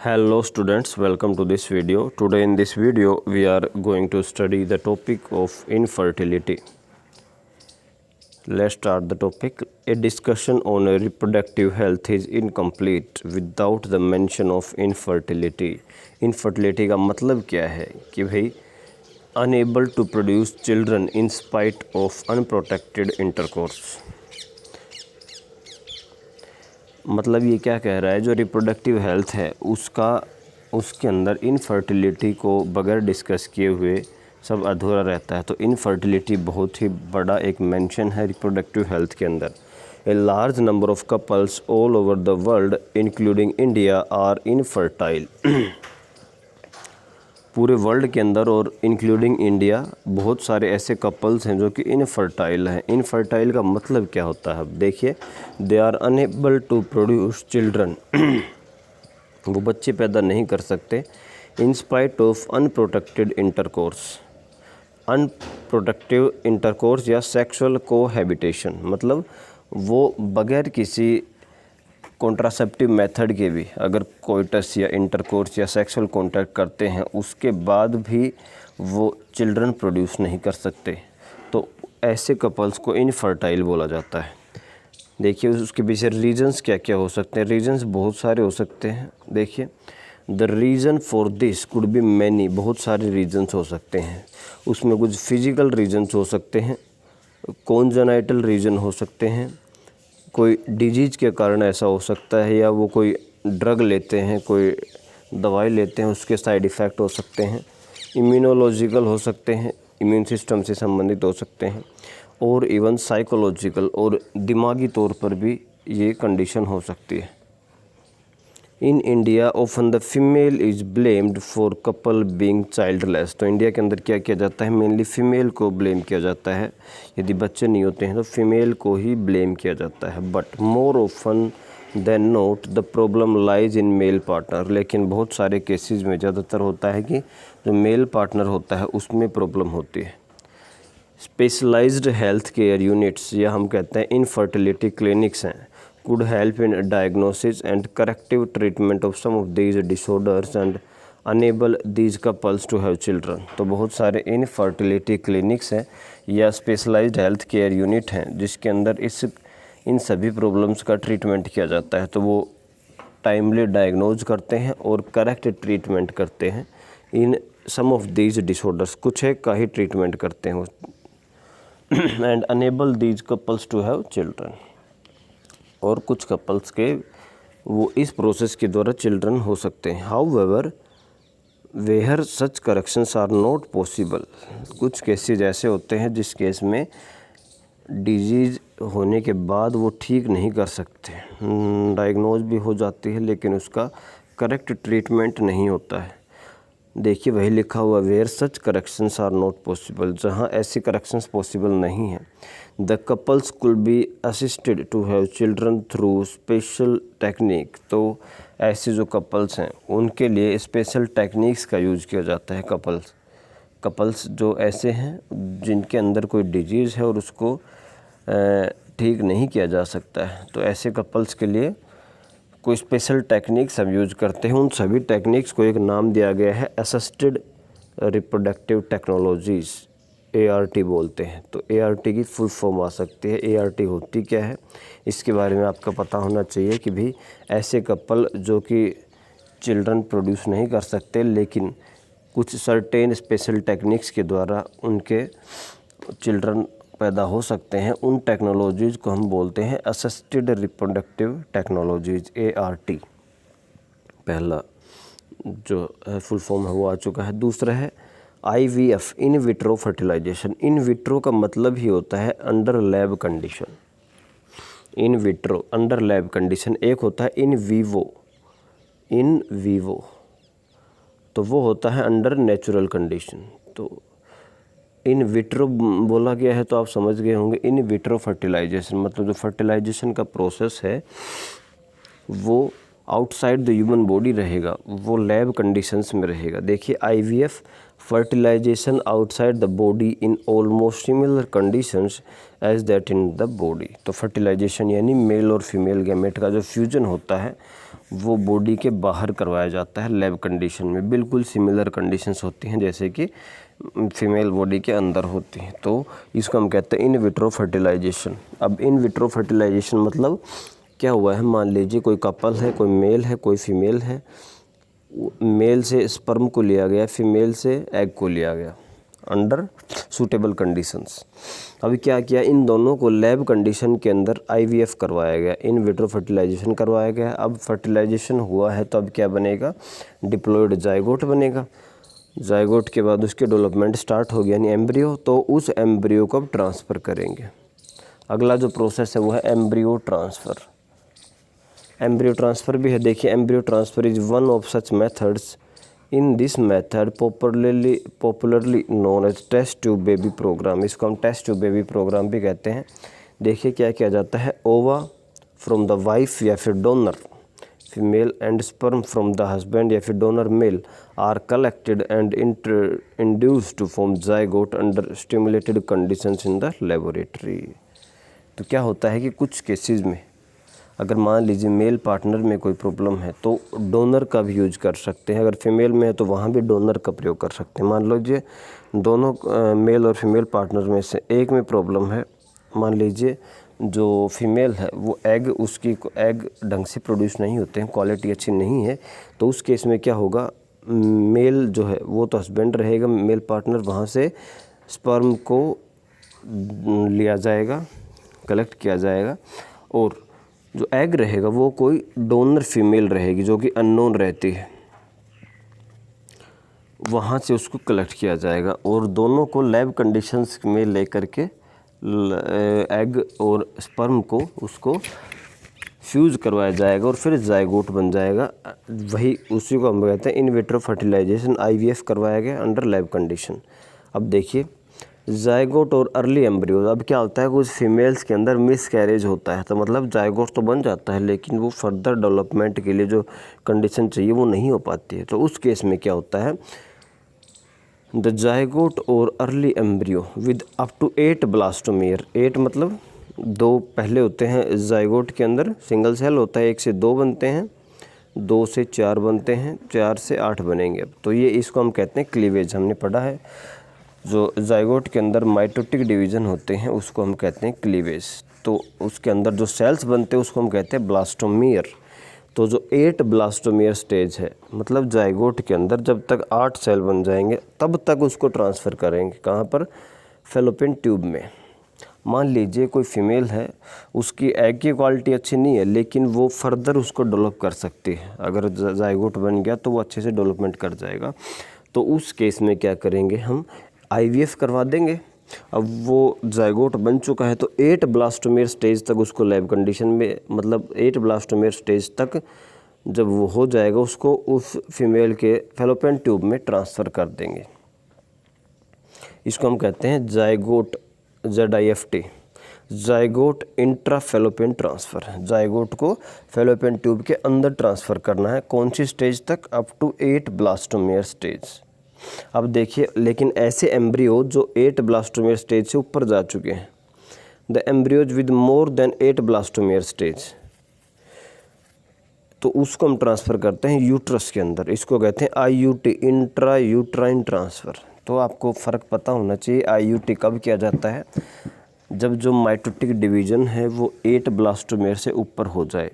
Hello students, welcome to this video. Today in this video we are going to study the topic of infertility. Let's start the topic. A discussion on reproductive health is incomplete without the mention of infertility. Infertility का मतलब क्या है कि भाई unable to produce children in spite of unprotected intercourse. मतलब ये क्या कह रहा है, जो रिप्रोडक्टिव हेल्थ है उसके अंदर इनफर्टिलिटी को बगैर डिस्कस किए हुए सब अधूरा रहता है। तो इनफर्टिलिटी बहुत ही बड़ा एक मेंशन है रिप्रोडक्टिव हेल्थ के अंदर। A large number of couples all over the world including India are infertile. पूरे वर्ल्ड के अंदर और इंक्लूडिंग इंडिया बहुत सारे ऐसे कपल्स हैं जो कि इनफर्टाइल हैं। इनफर्टाइल का मतलब क्या होता है, अब देखिए, they are unable to produce children. वो बच्चे पैदा नहीं कर सकते in spite of unprotected intercourse. Unprotective intercourse या सेक्सुअल कोहैबिटेशन, मतलब वो बगैर किसी कॉन्ट्रासेप्टिव मेथड के भी अगर कोइटस या इंटरकोर्स या सेक्सुअल कांटेक्ट करते हैं उसके बाद भी वो चिल्ड्रन प्रोड्यूस नहीं कर सकते, तो ऐसे कपल्स को इनफर्टाइल बोला जाता है। देखिए उसके पीछे रीजंस क्या क्या हो सकते हैं। रीजंस बहुत सारे हो सकते हैं। देखिए, the reason for this could be many, बहुत सारे रीजंस हो सकते हैं। उसमें कुछ फिजिकल रीजंस हो सकते हैं, कॉन्जेनाइटल रीजन हो सकते हैं, कोई डिजीज़ के कारण ऐसा हो सकता है, या वो कोई ड्रग लेते हैं, कोई दवाई लेते हैं उसके साइड इफ़ेक्ट हो सकते हैं, इम्यूनोलॉजिकल हो सकते हैं, इम्यून सिस्टम से संबंधित हो सकते हैं, और इवन साइकोलॉजिकल और दिमागी तौर पर भी ये कंडीशन हो सकती है। In India often the female is blamed for couple being childless. तो इंडिया के अंदर क्या किया जाता है, मेनली फीमेल को ब्लेम किया जाता है। यदि बच्चे नहीं होते हैं तो फीमेल को ही ब्लेम किया जाता है। But more often than not the problem lies in male partner. लेकिन बहुत सारे केसेस में ज़्यादातर होता है कि जो मेल पार्टनर होता है उसमें प्रॉब्लम होती है। स्पेशलाइज्ड हेल्थ केयर यूनिट्स, या हम कहते हैं इनफर्टिलिटी क्लिनिक्स हैं, could help in diagnosis and corrective treatment of some of these disorders and enable these couples to have children. तो बहुत सारे इनफर्टिलिटी क्लिनिक्स हैं या स्पेशलाइज्ड हेल्थ केयर यूनिट हैं जिसके अंदर इन सभी प्रॉब्लम्स का ट्रीटमेंट किया जाता है। तो वो टाइमली डायग्नोज करते हैं और करेक्ट ट्रीटमेंट करते हैं in some of these disorders. कुछ एक का ही ट्रीटमेंट करते हैं and enable these couples to have children. और कुछ कपल्स के वो इस प्रोसेस के द्वारा चिल्ड्रन हो सकते हैं। However where such corrections are not possible. कुछ केसेस ऐसे होते हैं जिस केस में डिजीज़ होने के बाद वो ठीक नहीं कर सकते, डायग्नोज भी हो जाती है लेकिन उसका करेक्ट ट्रीटमेंट नहीं होता है। देखिए वही लिखा हुआ, where such corrections are not possible, जहाँ ऐसी करेक्शंस पॉसिबल नहीं हैं। The couples could be assisted to have children through special technique. तो ऐसे जो कपल्स हैं उनके लिए स्पेशल टेक्निक्स का यूज़ किया जाता है। कपल्स जो ऐसे हैं जिनके अंदर कोई डिजीज़ है और उसको ठीक नहीं किया जा सकता है, तो ऐसे कपल्स के लिए कोई स्पेशल टेक्निक्स हम यूज करते हैं। उन सभी टेक्निक्स को एक नाम दिया गया है असिस्टेड रिप्रोडक्टिव टेक्नोलॉजीज़, ART बोलते हैं। तो ART की फुल फॉर्म आ सकती है। ART होती क्या है इसके बारे में आपका पता होना चाहिए कि भी ऐसे कपल जो कि चिल्ड्रन प्रोड्यूस नहीं कर सकते लेकिन कुछ सर्टेन स्पेशल टेक्निक्स के द्वारा उनके चिल्ड्रन पैदा हो सकते हैं, उन टेक्नोलॉजीज़ को हम बोलते हैं असिस्टेड रिप्रोडक्टिव टेक्नोलॉजीज़, ART। पहला जो फुल फॉर्म है वो आ चुका है। दूसरा है IVF, in vitro fertilization. In vitro का मतलब ही होता है under lab condition. In vitro under lab condition. एक होता है इन वीवो तो वो होता है अंडर नेचुरल कंडीशन। तो इन विट्रो बोला गया है तो आप समझ गए होंगे। इन विट्रो फर्टिलाइजेशन मतलब जो फर्टिलाइजेशन का प्रोसेस है वो आउटसाइड द ह्यूमन बॉडी रहेगा, वो लैब कंडीशंस में रहेगा। देखिए IVF fertilization outside the body in almost similar conditions as that in the body. तो फर्टिलाइजेशन यानी मेल और फीमेल गैमेट का जो फ्यूजन होता है वो बॉडी के बाहर करवाया जाता है लैब कंडीशन में। बिल्कुल सिमिलर कंडीशंस होती हैं जैसे कि फीमेल बॉडी के अंदर होती हैं। तो इसको हम कहते हैं इन विट्रो फर्टिलाइजेशन। अब इन विट्रो फर्टिलाइजेशन मतलब क्या हुआ है, मान लीजिए कोई कपल है, कोई मेल है, कोई फीमेल है। मेल से स्पर्म को लिया गया, फीमेल से एग को लिया गया अंडर सूटेबल कंडीशंस। अभी क्या किया, इन दोनों को लैब कंडीशन के अंदर IVF करवाया गया, इन विट्रो फर्टिलाइजेशन करवाया गया। अब फर्टिलाइजेशन हुआ है तो अब क्या बनेगा, डिप्लॉयड जाइगोट बनेगा। जाइगोट के बाद उसके डेवलपमेंट स्टार्ट हो गया यानी एम्ब्रियो। तो उस एम्ब्रियो को अब ट्रांसफ़र करेंगे। अगला जो प्रोसेस है वो है एम्ब्रियो ट्रांसफ़र। एम्ब्रियो ट्रांसफ़र भी है, देखिए embryo transfer is one of such methods. In this method popularly known as test tube baby program. इसको हम टेस्ट ट्यूब बेबी प्रोग्राम भी कहते हैं। देखिए क्या किया जाता है, ओवा फ्रॉम द वाइफ या फिर donor female and sperm from the husband या फिर donor male are collected and induced to form zygote under stimulated conditions in the laboratory. तो क्या होता है कि कुछ केसेस में अगर मान लीजिए मेल पार्टनर में कोई प्रॉब्लम है तो डोनर का भी यूज कर सकते हैं। अगर फीमेल में है तो वहाँ भी डोनर का प्रयोग कर सकते हैं। मान लीजिए दोनों मेल और फीमेल पार्टनर में से एक में प्रॉब्लम है, मान लीजिए जो फीमेल है वो उसकी एग ढंग से प्रोड्यूस नहीं होते हैं, क्वालिटी अच्छी नहीं है, तो उस केस में क्या होगा, मेल जो है वो तो हस्बैंड रहेगा, मेल पार्टनर, वहाँ से स्पर्म को लिया जाएगा, कलेक्ट किया जाएगा और जो एग रहेगा वो कोई डोनर फीमेल रहेगी जो कि अननोन रहती है, वहाँ से उसको कलेक्ट किया जाएगा और दोनों को लैब कंडीशंस में लेकर के एग और स्पर्म को उसको फ्यूज़ करवाया जाएगा और फिर जाइगोट बन जाएगा। वही उसी को हम कहते हैं इन विट्रो फर्टिलाइजेशन। IVF करवाया गया अंडर लैब कंडीशन। अब देखिए जाइगोट और अर्ली एम्ब्रियो। अब क्या होता है, कुछ फीमेल्स के अंदर मिस कैरेज होता है तो मतलब जाइगोट तो बन जाता है लेकिन वो फर्दर डेवलपमेंट के लिए जो कंडीशन चाहिए वो नहीं हो पाती है। तो उस केस में क्या होता है, द जाइगोट और early embryo with up to 8 blastomere. 8 मतलब 2 पहले होते हैं जाइगोट के अंदर, सिंगल सेल होता है, 1 से 2 बनते हैं, 2 से 4 बनते हैं, 4 से 8 बनेंगे। तो ये इसको हम कहते हैं क्लीवेज, हमने पढ़ा है। जो जाइगोट के अंदर माइटोटिक डिवीज़न होते हैं उसको हम कहते हैं क्लीवेज। तो उसके अंदर जो सेल्स बनते हैं उसको हम कहते हैं ब्लास्टोमियर। तो जो 8 ब्लास्टोमियर स्टेज है, मतलब जाइगोट के अंदर जब तक 8 सेल बन जाएंगे तब तक उसको ट्रांसफ़र करेंगे। कहाँ पर, फैलोपियन ट्यूब में। मान लीजिए कोई फीमेल है, उसकी एग की क्वालिटी अच्छी नहीं है लेकिन वो फर्दर उसको डेवलप कर सकती है। अगर जाइगोट बन गया तो वो अच्छे से डेवलपमेंट कर जाएगा। तो उस केस में क्या करेंगे, हम IVF करवा देंगे। अब वो जाइगोट बन चुका है तो 8 ब्लास्टोमेयर स्टेज तक उसको लैब कंडीशन में, मतलब 8 ब्लास्टोमेयर स्टेज तक जब वो हो जाएगा उसको उस फीमेल के फैलोपियन ट्यूब में ट्रांसफ़र कर देंगे। इसको हम कहते हैं zygote, ZIFT, zygote intra fallopian transfer. Zygote को फैलोपियन ट्यूब के अंदर ट्रांसफ़र करना है। कौन सी स्टेज तक, अप टू 8 ब्लास्टोमेयर स्टेज। अब देखिए लेकिन ऐसे एम्ब्रियो जो 8 ब्लास्टोमेयर स्टेज से ऊपर जा चुके हैं, the embryos with more than 8 blastomere stage, तो उसको हम ट्रांसफ़र करते हैं यूट्रस के अंदर। इसको कहते हैं IUT, इंट्रा यूट्राइन ट्रांसफ़र। तो आपको फ़र्क पता होना चाहिए IUT कब किया जाता है, जब जो माइटोटिक डिवीज़न है वो 8 ब्लास्टोमेयर से ऊपर हो जाए,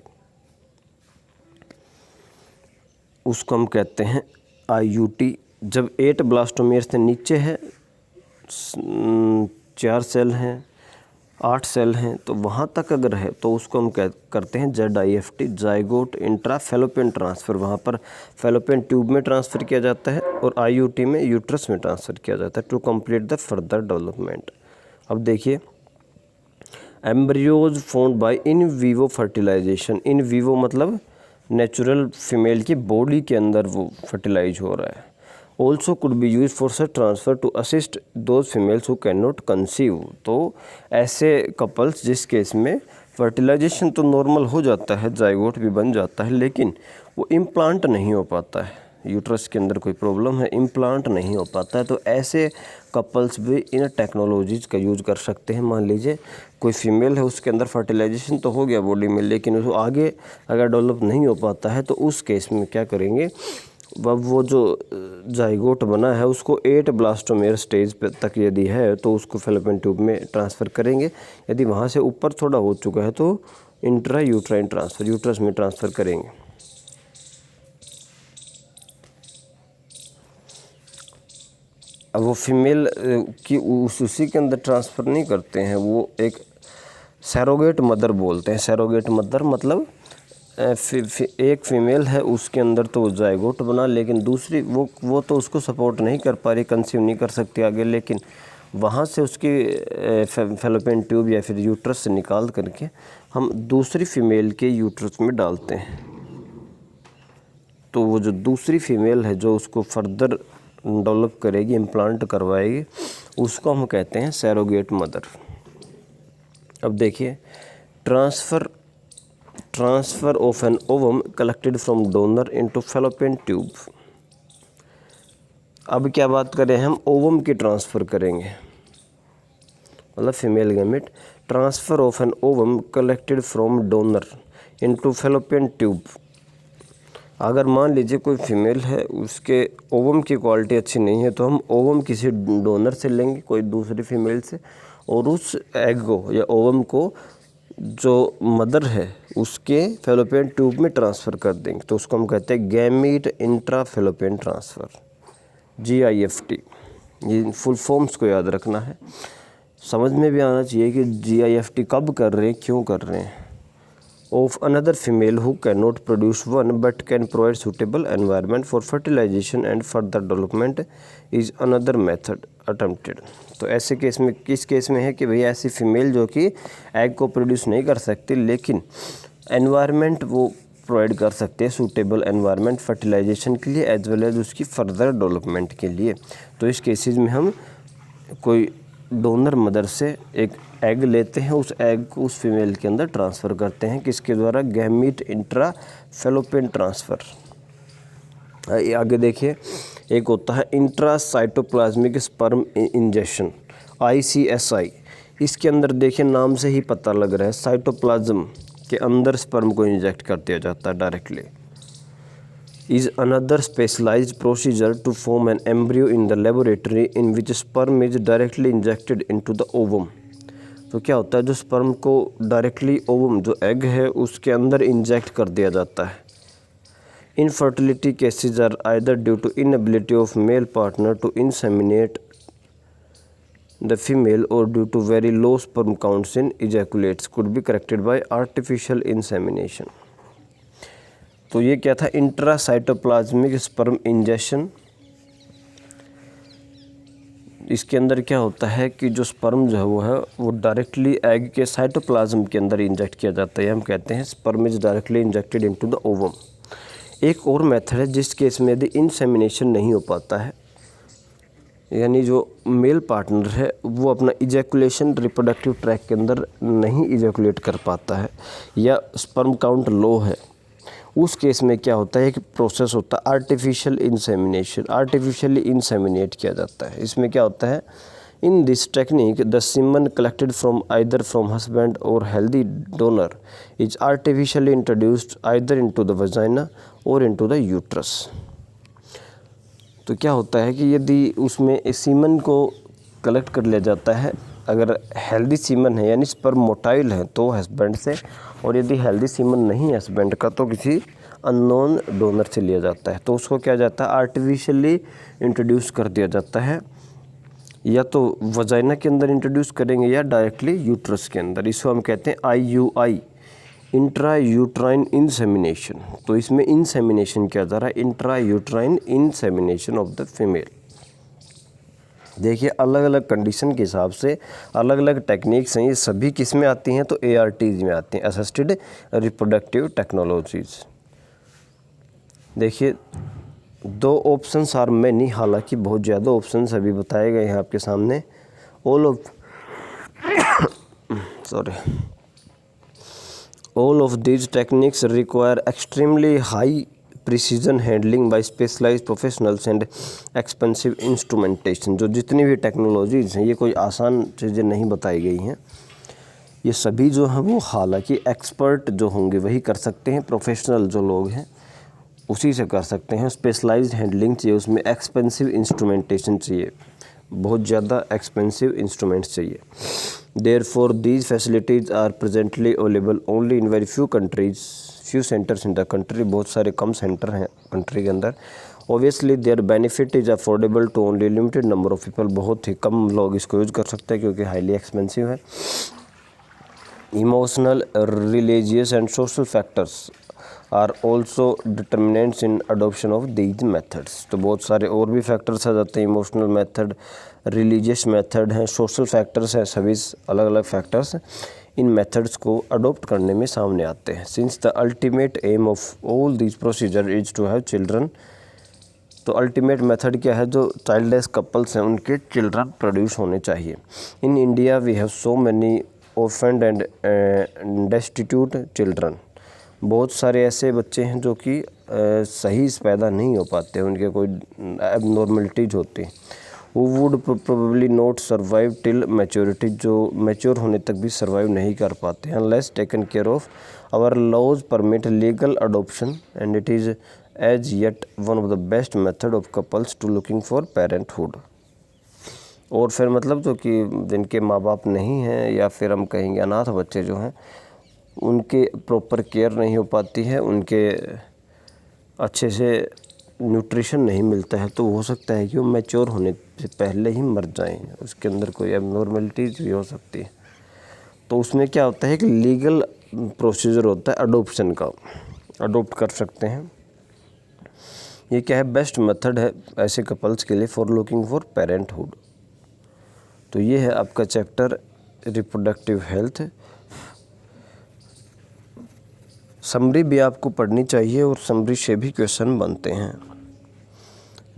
उसको हम कहते हैं IUT। जब 8 ब्लास्टोमेयर से नीचे है, 4 सेल हैं, 8 सेल हैं, तो वहाँ तक अगर है तो उसको हम करते हैं ZIFT, zygote intra fallopian transfer. वहाँ पर फैलोपियन ट्यूब में ट्रांसफ़र किया जाता है और IUT में यूट्रस में ट्रांसफ़र किया जाता है to complete the further development. अब देखिए embryos found by in vivo fertilization. In vivo मतलब नेचुरल फीमेल की बॉडी के अंदर वो फर्टिलाइज हो रहा है। Also could be use for such transfer to assist those females who can not conceive. तो ऐसे कपल्स जिस केस में फर्टिलाइजेशन तो नॉर्मल हो जाता है, जाइगोट भी बन जाता है, लेकिन वो इम्प्लांट नहीं हो पाता है, यूट्रस के अंदर कोई प्रॉब्लम है, इम्प्लांट नहीं हो पाता है, तो ऐसे कपल्स भी इन टेक्नोलॉजीज़ का यूज़ कर सकते हैं। मान लीजिए कोई फीमेल है, उसके अंदर फर्टिलाइजेशन तो हो गया बॉडी में, लेकिन उसको आगे अगर डेवलप नहीं हो पाता है तो उस केस में क्या करेंगे, अब वो जो जाइगोट बना है उसको 8 ब्लास्टोमेर स्टेज पे तक यदि है तो उसको फैलोपियन ट्यूब में ट्रांसफ़र करेंगे। यदि वहाँ से ऊपर थोड़ा हो चुका है तो इंट्रा यूट्राइन ट्रांसफ़र, यूट्रस में ट्रांसफ़र करेंगे। अब वो फीमेल की उसी के अंदर ट्रांसफ़र नहीं करते हैं, वो एक सैरोगेट मदर बोलते हैं। सैरोगेट मदर मतलब एक फ़ीमेल है, उसके अंदर तो जाइगोट बना, लेकिन दूसरी वो तो उसको सपोर्ट नहीं कर पा रही, कंसीव नहीं कर सकती आगे, लेकिन वहाँ से उसकी फैलोपियन ट्यूब या फिर यूट्रस से निकाल करके हम दूसरी फ़ीमेल के यूट्रस में डालते हैं। तो वो जो दूसरी फ़ीमेल है जो उसको फर्दर डेवलप करेगी, इम्प्लांट करवाएगी, उसको हम कहते हैं सैरोगेट मदर। अब देखिए, transfer of an ovum collected from donor into fallopian tube. अब क्या बात करें, हम ओवम की ट्रांसफ़र करेंगे, मतलब female gamete, transfer of an ovum collected from donor into fallopian tube. अगर मान लीजिए कोई फीमेल है, उसके ओवम की क्वालिटी अच्छी नहीं है, तो हम ओवम किसी डोनर से लेंगे, कोई दूसरी फीमेल से, और उस एग को या ओवम को जो मदर है उसके फैलोपियन ट्यूब में ट्रांसफ़र कर देंगे। तो उसको हम कहते हैं gamete intra fallopian transfer, GIFT। ये फुल फॉर्म्स को याद रखना है, समझ में भी आना चाहिए कि GIFT कब कर रहे हैं, क्यों कर रहे हैं। of another female who cannot produce one but can provide suitable environment for fertilization and further development is another method attempted। तो ऐसे केस में, किस केस में है कि भैया ऐसी फीमेल जो कि एग को प्रोड्यूस नहीं कर सकती, लेकिन एनवायरनमेंट वो प्रोवाइड कर सकते हैं, सूटेबल एनवायरनमेंट फर्टिलाइजेशन के लिए एज वेल एज उसकी फर्दर डेवलपमेंट के लिए। तो इस केसेस में हम कोई डोनर मदर से एक एग लेते हैं, उस एग को उस फीमेल के अंदर ट्रांसफ़र करते हैं, किसके द्वारा, गैमीट इंट्रा फैलोपियन ट्रांसफ़र। आगे देखिए, एक होता है intra cytoplasmic sperm injection, ICSI। इसके अंदर देखिए, नाम से ही पता लग रहा है, साइटोप्लाज्म के अंदर स्पर्म को इंजेक्ट कर दिया जाता है directly. is another specialized procedure to form an embryo in the laboratory in which sperm is directly injected into the ovum। तो क्या होता है, जो स्पर्म को डायरेक्टली ओवम जो एग है उसके अंदर इंजेक्ट कर दिया जाता है। Infertility cases are either due to inability of male partner to inseminate the female or due to very low sperm counts in ejaculates could be corrected by artificial insemination. तो ये क्या था, इंट्रासाइटोप्लाज्मिक स्पर्म इंजेक्शन। इसके अंदर क्या होता है कि जो स्पर्म जो है वो डायरेक्टली एग के साइटोप्लाज्म के अंदर इंजेक्ट किया जाता है, हम कहते हैं sperm is directly injected into the ovum. एक और मेथड है जिस केस में यदि इंसेमिनेशन नहीं हो पाता है, यानी जो मेल पार्टनर है वो अपना इजैकुलेशन रिप्रोडक्टिव ट्रैक के अंदर नहीं इजैकुलेट कर पाता है या स्पर्म काउंट लो है, उस केस में क्या होता है, एक प्रोसेस होता है आर्टिफिशियल इंसेमिनेशन, आर्टिफिशियली इंसेमिनेट किया जाता है। इसमें क्या होता है, in this technique the semen collected from either from husband or healthy donor is artificially introduced either into the vagina or into the uterus. तो क्या होता है कि यदि उसमें सीमन को कलेक्ट कर लिया जाता है, अगर हेल्दी सीमन है यानी स्पर्म मोटाइल है तो हस्बैंड से, और यदि हेल्दी सीमन नहीं है हस्बैंड का तो किसी अननोन डोनर से लिया जाता है, तो उसको क्या जाता है, आर्टिफिशियली इंट्रोड्यूस कर दिया जाता है, या तो वजाइना के अंदर इंट्रोड्यूस करेंगे या डायरेक्टली यूट्रस के अंदर। इसको हम कहते हैं IUI, इंट्रा यूट्राइन इंसेमिनेशन। तो इसमें इंसेमिनेशन किया जा रहा है, intra uterine insemination of the female. देखिए, अलग अलग कंडीशन के हिसाब से अलग अलग टेक्निक्स हैं, ये सभी किस में आती हैं, तो ARTs में आती हैं, असिस्टेड रिप्रोडक्टिव टेक्नोलॉजीज़। देखिए, 2 ऑप्शंस आर मैनी, हालांकि बहुत ज़्यादा ऑप्शंस अभी बताए गए हैं आपके सामने। all of these techniques require extremely high precision handling by specialized professionals and expensive instrumentation. जो जितनी भी टेक्नोलॉजीज़ हैं ये कोई आसान चीज़ें नहीं बताई गई हैं, ये सभी जो हैं वो हालांकि एक्सपर्ट जो होंगे वही कर सकते हैं, प्रोफेशनल जो लोग हैं उसी से कर सकते हैं। स्पेशलाइज्ड हैंडलिंग चाहिए, उसमें एक्सपेंसिव इंस्ट्रूमेंटेशन चाहिए, बहुत ज़्यादा एक्सपेंसिव इंस्ट्रूमेंट्स चाहिए। Therefore these facilities are presently available only in very few countries, few centres in the country, बहुत सारे कम सेंटर हैं कंट्री के अंदर। Obviously their benefit is affordable to only limited number of people, बहुत ही कम लोग इसको यूज़ कर सकते हैं क्योंकि हाईली एक्सपेंसिव है। Emotional, religious and social factors are also determinants in adoption of these methods. तो बहुत सारे और भी फैक्टर्स आ जाते हैं, इमोशनल मेथड, रिलीजियस मेथड हैं, सोशल फैक्टर्स हैं, सभी अलग अलग फैक्टर्स इन मेथड्स को अडोप्ट करने में सामने आते हैं। Since the ultimate aim of all these procedure is to have children, तो अल्टीमेट मेथड क्या है, जो चाइल्डलेस कपल्स हैं उनके चिल्ड्रन प्रोड्यूस होने चाहिए। In India we have so many orphaned and destitute children, बहुत सारे ऐसे बच्चे हैं जो कि सही से पैदा नहीं हो पाते, उनके कोई एबनॉर्मलिटीज होती हैं। वो would probably not survive till maturity, जो मैच्योर होने तक भी सर्वाइव नहीं कर पाते हैं। Unless taken care of, our laws permit legal adoption and it is as yet one of the best method of couples to looking for parenthood. और फिर मतलब जो कि जिनके माँ बाप नहीं हैं या फिर हम कहेंगे अनाथ बच्चे जो हैं, उनके प्रॉपर केयर नहीं हो पाती है, उनके अच्छे से न्यूट्रिशन नहीं मिलता है, तो हो सकता है कि वो मैच्योर होने से पहले ही मर जाएं, उसके अंदर कोई एबनॉर्मलिटीज़ भी हो सकती है। तो उसमें क्या होता है कि लीगल प्रोसीजर होता है अडोप्शन का, अडोप्ट कर सकते हैं। ये क्या है, बेस्ट मेथड है ऐसे कपल्स के लिए फॉर लुकिंग फॉर पेरेंटहुड। तो ये है आपका चैप्टर रिप्रोडक्टिव हेल्थ। समरी भी आपको पढ़नी चाहिए और समरी से भी क्वेश्चन बनते हैं।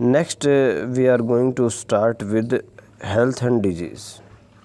Next we are going to start with health and disease.